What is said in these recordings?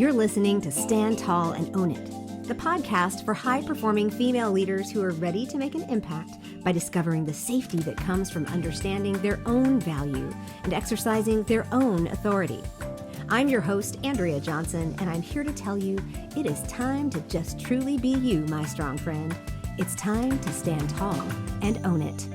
You're listening to Stand Tall and Own It, the podcast for high-performing female leaders who are ready to make an impact by discovering the safety that comes from understanding their own value and exercising their own authority. I'm your host, Andrea Johnson, and I'm here to tell you it is time to just truly be you, my strong friend. It's time to stand tall and own it.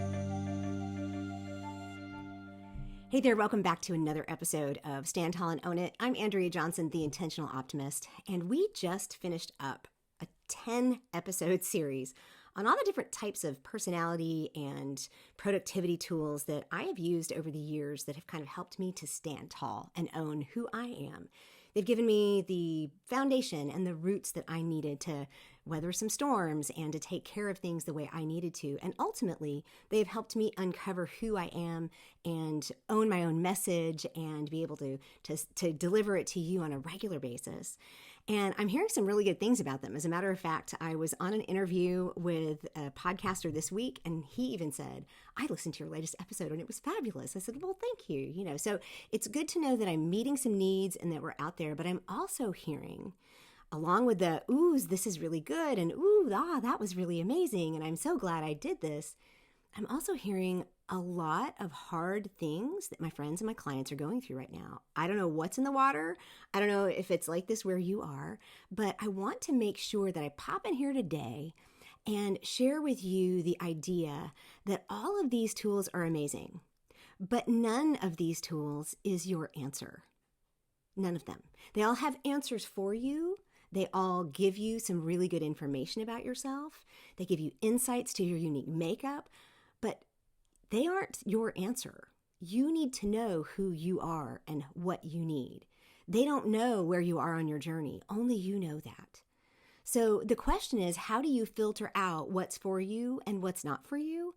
Hey there, welcome back to another episode of Stand Tall and Own It. I'm Andrea Johnson, the Intentional Optimist, and we just finished up a 10-episode series on all the different types of personality and productivity tools that I have used over the years that have kind of helped me to stand tall and own who I am. They've given me the foundation and the roots that I needed to weather some storms and to take care of things the way I needed to. And ultimately, they've helped me uncover who I am and own my own message and be able to deliver it to you on a regular basis. And I'm hearing some really good things about them. As a matter of fact, I was on an interview with a podcaster this week, and he even said, I listened to your latest episode and it was fabulous. I said, well, thank you. So it's good to know that I'm meeting some needs and that we're out there, but I'm also hearing, along with the, ooh, this is really good, and ooh, that was really amazing, and I'm so glad I did this, I'm also hearing a lot of hard things that my friends and my clients are going through right now. I don't know what's in the water. I don't know if it's like this where you are, but I want to make sure that I pop in here today and share with you the idea that all of these tools are amazing, but none of these tools is your answer. None of them. They all have answers for you. They all give you some really good information about yourself. They give you insights to your unique makeup, but they aren't your answer. You need to know who you are and what you need. They don't know where you are on your journey. Only you know that. So the question is, how do you filter out what's for you and what's not for you?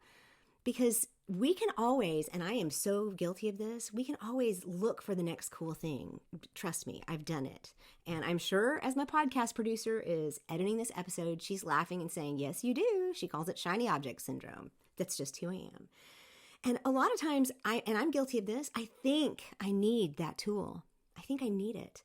Because we can always, and I am so guilty of this, we can always look for the next cool thing. Trust me, I've done it. And I'm sure as my podcast producer is editing this episode, she's laughing and saying, yes, you do. She calls it shiny object syndrome. That's just who I am. And a lot of times, I'm guilty of this, I think I need that tool. I think I need it.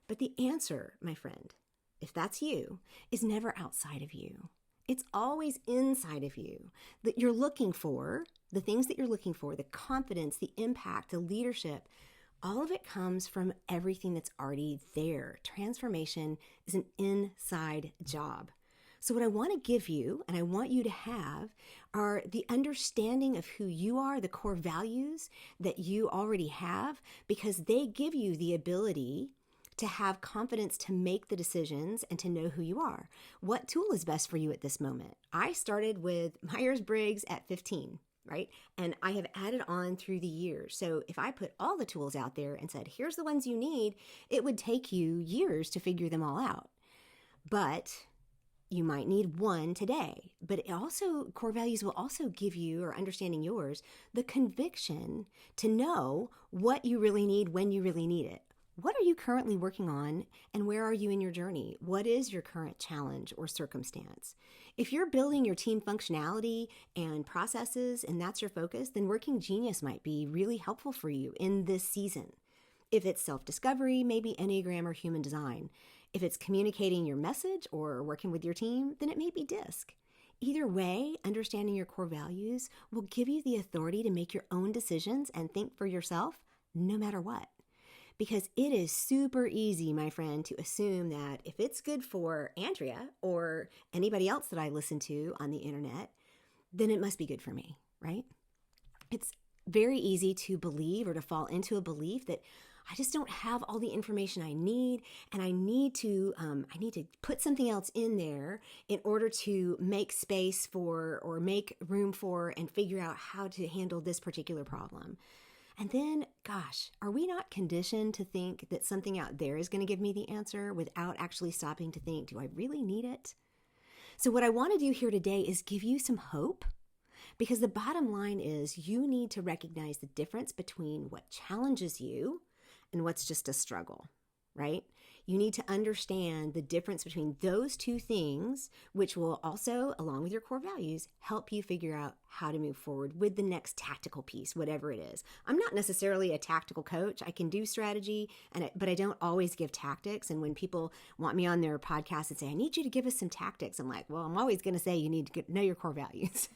But the answer, my friend, if that's you, is never outside of you. It's always inside of you that you're looking for, the things that you're looking for, the confidence, the impact, the leadership. All of it comes from everything that's already there. Transformation is an inside job. So what I want to give you, and I want you to have, are the understanding of who you are, the core values that you already have, because they give you the ability to have confidence to make the decisions and to know who you are. What tool is best for you at this moment? I started with Myers-Briggs at 15, right? And I have added on through the years. So if I put all the tools out there and said, here's the ones you need, it would take you years to figure them all out. But you might need one today, but it also, core values will also give you, or understanding yours, the conviction to know what you really need when you really need it. What are you currently working on, and where are you in your journey? What is your current challenge or circumstance? If you're building your team functionality and processes, and that's your focus, then Working Genius might be really helpful for you in this season. If it's self-discovery, maybe Enneagram or Human Design. If it's communicating your message or working with your team, then it may be DISC. Either way, understanding your core values will give you the authority to make your own decisions and think for yourself no matter what. Because it is super easy, my friend, to assume that if it's good for Andrea or anybody else that I listen to on the internet, then it must be good for me, right? It's very easy to believe or to fall into a belief that I just don't have all the information I need, and I need to put something else in there in order to make space for or make room for and figure out how to handle this particular problem. And then, gosh, are we not conditioned to think that something out there is going to give me the answer without actually stopping to think, do I really need it? So what I want to do here today is give you some hope, because the bottom line is you need to recognize the difference between what challenges you and what's just a struggle, right? You need to understand the difference between those two things, which will also, along with your core values, help you figure out how to move forward with the next tactical piece, whatever it is. I'm not necessarily a tactical coach. I can do strategy, but I don't always give tactics. And when people want me on their podcast and say, I need you to give us some tactics, I'm like, well, I'm always going to say you need to know your core values.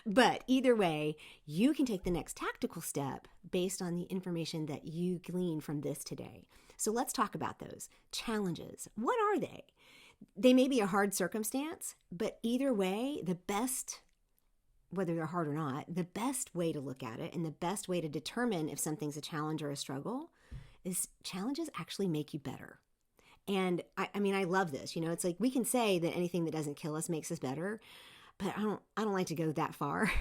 But either way, you can take the next tactical step based on the information that you glean from this today. So let's talk about those challenges. What are they? They may be a hard circumstance, but either way, the best, whether they're hard or not, the best way to look at it and the best way to determine if something's a challenge or a struggle is challenges actually make you better. And I mean, I love this. It's like we can say that anything that doesn't kill us makes us better, but I don't like to go that far.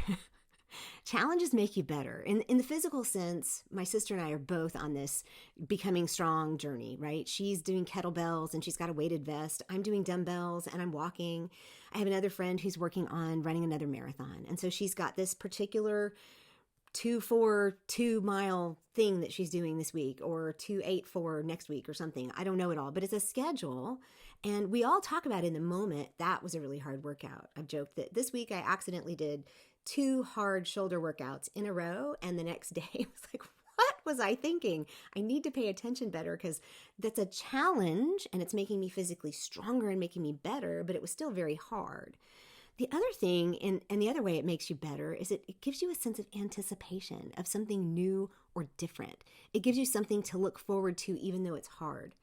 Challenges make you better. In the physical sense, my sister and I are both on this becoming strong journey, right? She's doing kettlebells and she's got a weighted vest. I'm doing dumbbells and I'm walking. I have another friend who's working on running another marathon. And so she's got this particular 2-4-2-mile thing that she's doing this week, or 2-8-4 next week or something. I don't know it all, but it's a schedule. And we all talk about in the moment, that was a really hard workout. I've joked that this week I accidentally did 2 hard shoulder workouts in a row. And the next day I was like, what was I thinking? I need to pay attention better because that's a challenge and it's making me physically stronger and making me better, but it was still very hard. The other thing, and the other way it makes you better, is it gives you a sense of anticipation of something new or different. It gives you something to look forward to even though it's hard.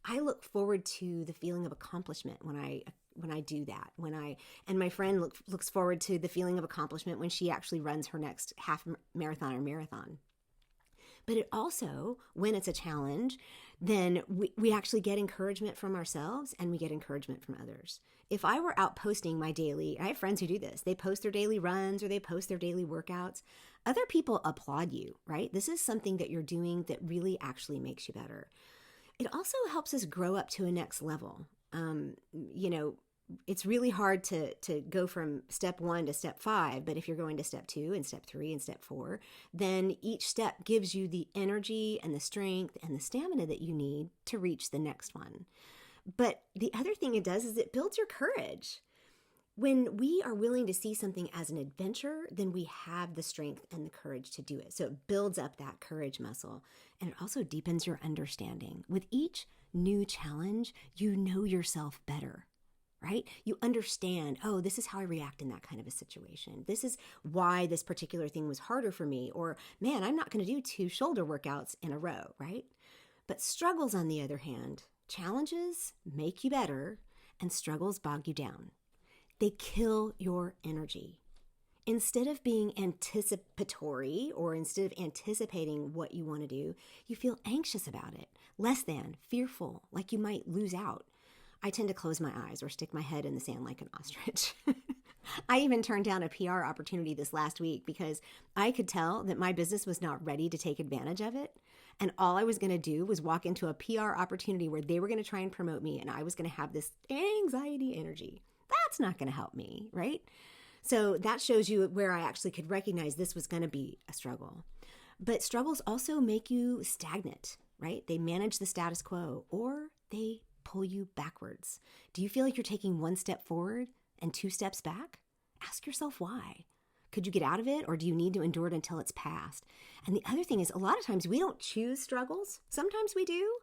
I look forward to the feeling of accomplishment when I do that. And my friend looks forward to the feeling of accomplishment when she actually runs her next half marathon or marathon. But it also, when it's a challenge, then we actually get encouragement from ourselves and we get encouragement from others. If I were out posting my daily, I have friends who do this, they post their daily runs or they post their daily workouts, other people applaud you, right? This is something that you're doing that really actually makes you better. It also helps us grow up to a next level. It's really hard to go from step 1 to step 5, but if you're going to step 2 and step 3 and step 4, then each step gives you the energy and the strength and the stamina that you need to reach the next one. But the other thing it does is it builds your courage. When we are willing to see something as an adventure, then we have the strength and the courage to do it. So it builds up that courage muscle, and it also deepens your understanding. With each new challenge, you know yourself better. Right? You understand, oh, this is how I react in that kind of a situation. This is why this particular thing was harder for me. Or, man, I'm not going to do 2 shoulder workouts in a row, right? But struggles, on the other hand, challenges make you better and struggles bog you down. They kill your energy. Instead of being anticipatory or instead of anticipating what you want to do, you feel anxious about it, less than, fearful, like you might lose out. I tend to close my eyes or stick my head in the sand like an ostrich. I even turned down a PR opportunity this last week because I could tell that my business was not ready to take advantage of it. And all I was going to do was walk into a PR opportunity where they were going to try and promote me and I was going to have this anxiety energy. That's not going to help me, right? So that shows you where I actually could recognize this was going to be a struggle. But struggles also make you stagnant, right? They manage the status quo or they pull you backwards. Do you feel like you're taking 1 step forward and 2 steps back? Ask yourself why. Could you get out of it, or do you need to endure it until it's past? And the other thing is, a lot of times we don't choose struggles. Sometimes we do,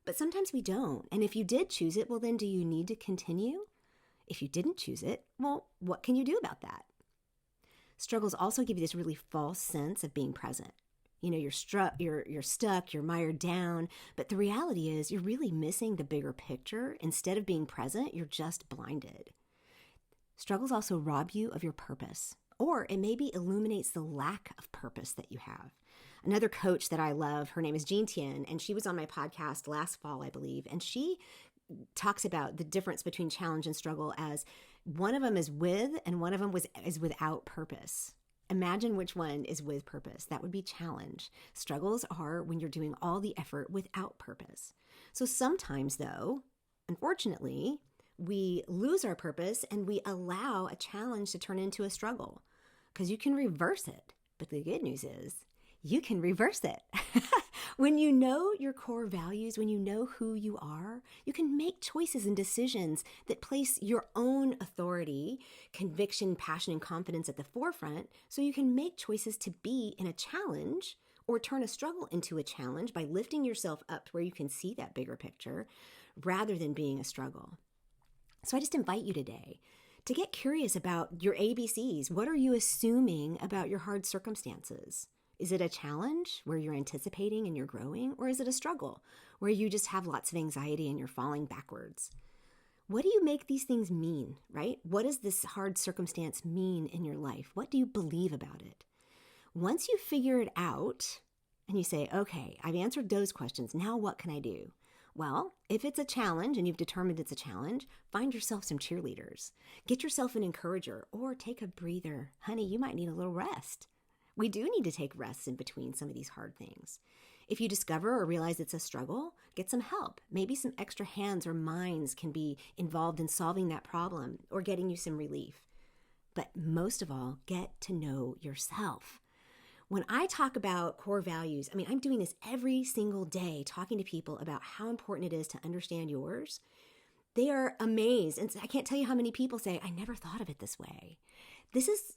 but sometimes we don't. And if you did choose it, well, then do you need to continue? If you didn't choose it, well, what can you do about that? Struggles also give you this really false sense of being present. You're stuck, you're mired down, but the reality is you're really missing the bigger picture. Instead of being present, you're just blinded. Struggles also rob you of your purpose, or it maybe illuminates the lack of purpose that you have. Another coach that I love, her name is Jean Tien, and she was on my podcast last fall, I believe, and she talks about the difference between challenge and struggle as one of them is with and one of them is without purpose. Imagine which one is with purpose. That would be challenge. Struggles are when you're doing all the effort without purpose. So sometimes, though, unfortunately, we lose our purpose and we allow a challenge to turn into a struggle because you can reverse it. But the good news is you can reverse it. When you know your core values, when you know who you are, you can make choices and decisions that place your own authority, conviction, passion, and confidence at the forefront, so you can make choices to be in a challenge or turn a struggle into a challenge by lifting yourself up to where you can see that bigger picture rather than being a struggle. So I just invite you today to get curious about your ABCs. What are you assuming about your hard circumstances? Is it a challenge where you're anticipating and you're growing? Or is it a struggle where you just have lots of anxiety and you're falling backwards? What do you make these things mean, right? What does this hard circumstance mean in your life? What do you believe about it? Once you figure it out and you say, okay, I've answered those questions, now what can I do? Well, if it's a challenge and you've determined it's a challenge, find yourself some cheerleaders. Get yourself an encourager or take a breather. Honey, you might need a little rest. We do need to take rests in between some of these hard things. If you discover or realize it's a struggle, get some help. Maybe some extra hands or minds can be involved in solving that problem or getting you some relief. But most of all, get to know yourself. When I talk about core values, I'm doing this every single day, talking to people about how important it is to understand yours. They are amazed. And I can't tell you how many people say, I never thought of it this way. This is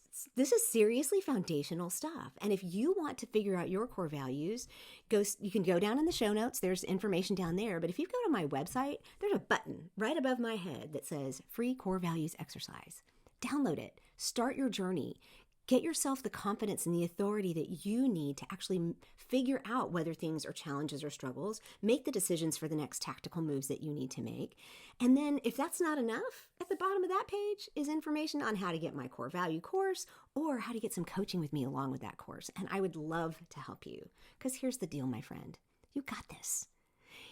seriously foundational stuff. And if you want to figure out your core values, you can go down in the show notes. There's information down there. But if you go to my website, there's a button right above my head that says Free Core Values Exercise. Download it. Start your journey. Get yourself the confidence and the authority that you need to actually figure out whether things are challenges or struggles, make the decisions for the next tactical moves that you need to make. And then if that's not enough, at the bottom of that page is information on how to get my core value course or how to get some coaching with me along with that course. And I would love to help you because here's the deal, my friend. You got this.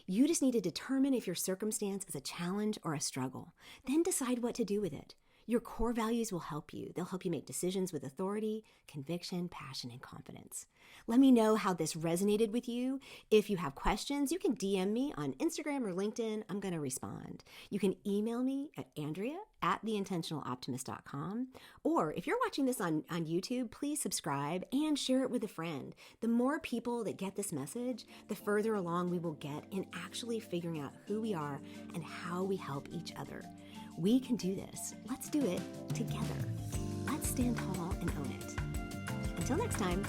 You just need to determine if your circumstance is a challenge or a struggle. Then decide what to do with it. Your core values will help you. They'll help you make decisions with authority, conviction, passion, and confidence. Let me know how this resonated with you. If you have questions, you can DM me on Instagram or LinkedIn. I'm going to respond. You can email me at andrea@theintentionaloptimist.com. Or if you're watching this on YouTube, please subscribe and share it with a friend. The more people that get this message, the further along we will get in actually figuring out who we are and how we help each other. We can do this. Let's do it together. Let's stand tall and own it. Until next time.